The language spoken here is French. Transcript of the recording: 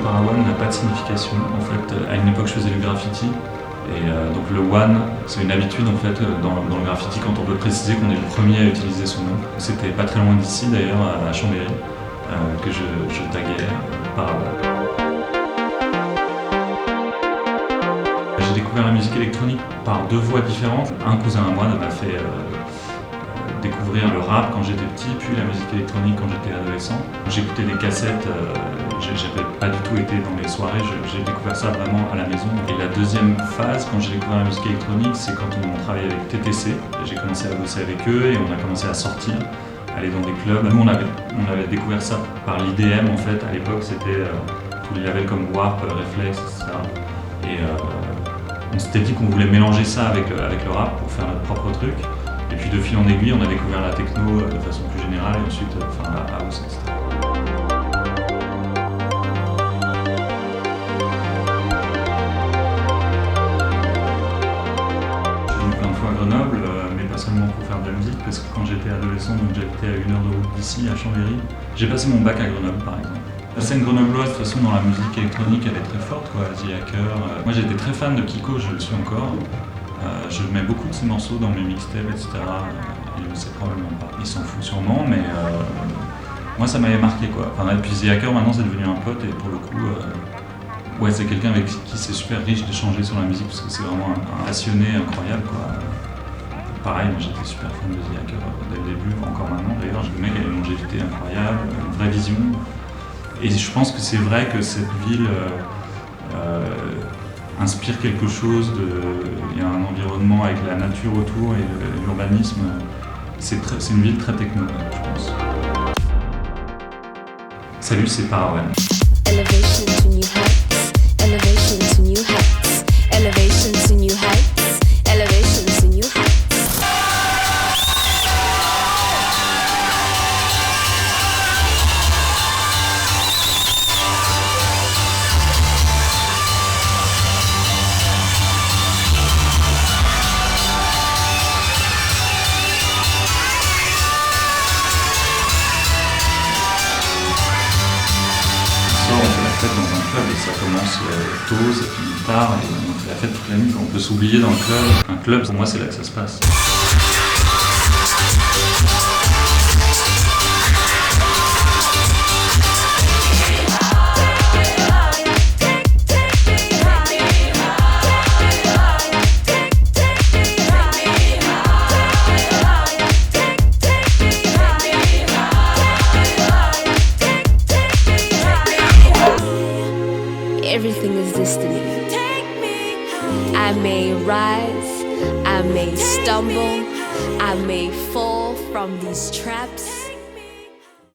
encore à One n'a pas de signification. En fait, à une époque, je faisais du graffiti. Et donc le One, c'est une habitude en fait dans le graffiti quand on veut préciser qu'on est le premier à utiliser son nom. C'était pas très loin d'ici d'ailleurs, à Chambéry, que je taguais par One. J'ai découvert la musique électronique par deux voies différentes. Un cousin à moi m'a fait découvrir le rap quand j'étais petit, puis la musique électronique quand j'étais adolescent. J'écoutais des cassettes, j'avais pas du tout été dans les soirées, j'ai découvert ça vraiment à la maison. Et la deuxième phase, quand j'ai découvert la musique électronique, c'est quand on travaillait avec TTC. J'ai commencé à bosser avec eux et on a commencé à sortir, aller dans des clubs. Nous, on avait découvert ça par l'IDM en fait. À l'époque, c'était tous les labels comme Warp, Reflex, etc. Et on s'était dit qu'on voulait mélanger ça avec le rap pour faire notre propre truc. Et puis de fil en aiguille, on a découvert la techno de façon plus générale et ensuite la house, etc. Je suis venu plein de fois à Grenoble, mais pas seulement pour faire de la musique, parce que quand j'étais adolescent, donc j'habitais à 1 heure de route d'ici, à Chambéry, j'ai passé mon bac à Grenoble par exemple. La scène grenobloise, de toute façon, dans la musique électronique, elle est très forte, quoi. The Hacker. Moi, j'étais très fan de Kiko, je le suis encore. Je mets beaucoup de ses morceaux dans mes mixtapes, etc. Il ne le sait probablement pas. Il s'en fout sûrement, mais moi, ça m'avait marqué, quoi. Enfin, et puis The Hacker, maintenant, c'est devenu un pote, et pour le coup, ouais, c'est quelqu'un avec qui c'est super riche d'échanger sur la musique, parce que c'est vraiment un passionné incroyable, quoi. Pareil, moi, j'étais super fan de The Hacker dès le début, encore maintenant, d'ailleurs. Le mec a une longévité incroyable, une vraie vision. Et je pense que c'est vrai que cette ville inspire quelque chose, il y a un environnement avec la nature autour et l'urbanisme. C'est une ville très techno, je pense. Salut, c'est Parawan. Elevation to new heights, elevation to new heights, elevation to new heights, elevation to new heights. On fait la fête dans un club et ça commence tôt, ça finit tard et on fait la fête toute la nuit. On peut s'oublier dans le club. Un club, pour moi, c'est là que ça se passe. Everything is destiny. I may rise, I may stumble, I may fall from these traps.